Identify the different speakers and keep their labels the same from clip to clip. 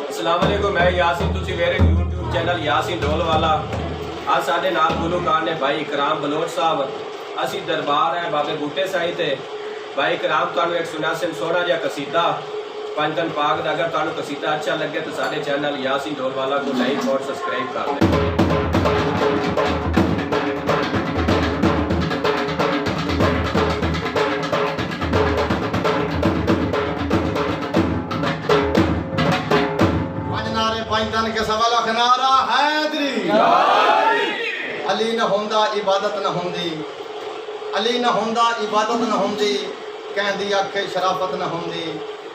Speaker 1: अस्सलाम वालेकुम, मैं यासीन, तुसी मेरे यूट्यूब चैनल यासीन ढोल वाला। आज साडे नाल गुलूकार ने भाई इकराम बलोच साहब। असी दरबार है बाबे बूटे साई ते भाई इकराम तुहानू एक सुनासन सोहना जिहा कसीदा पंजतन पाक दा। अगर तुहानू कसीदा अच्छा लगे तो साडे चैनल यासीन ढोल वाला को लाइक और सब्सक्राइब कर दें।
Speaker 2: पंजतन के सवाल खनारा हैदरी अली न होंदा इबादत न होंदी, अली न होंदा इबादत न होंदी, कहंदी आखे शराफत न होंदी,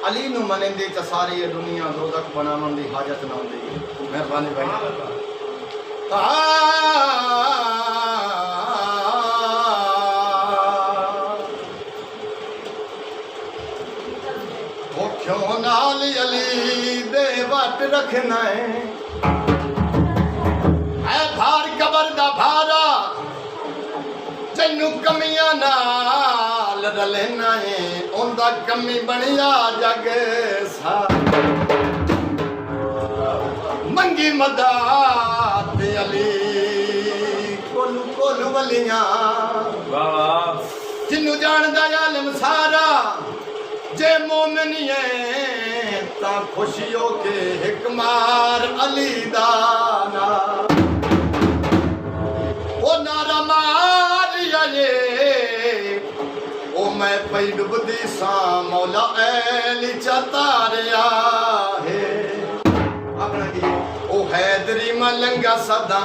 Speaker 2: अली नु मनेंदी त सारी दुनिया दोजख बनावन दी हाजत न होंदी। मेहरबानी भाई। वो क्यों नाल अली दे वट रखना है भार कबर दा भारा, तैनू कमियां नाल रलना है, उनदा कमी बनिया जग सारा। मंगी मदद अली कोलू कोलू वलियां, जिन्नू जानदा आलम सारा, जे मोमिनी है ता खुशियों के हिकमार अली दा ना। ओ नारा मार ये ओ मैं पई डुबदी सा मौला ऐली चतारिया है ओ हैदरी मलंगा सदा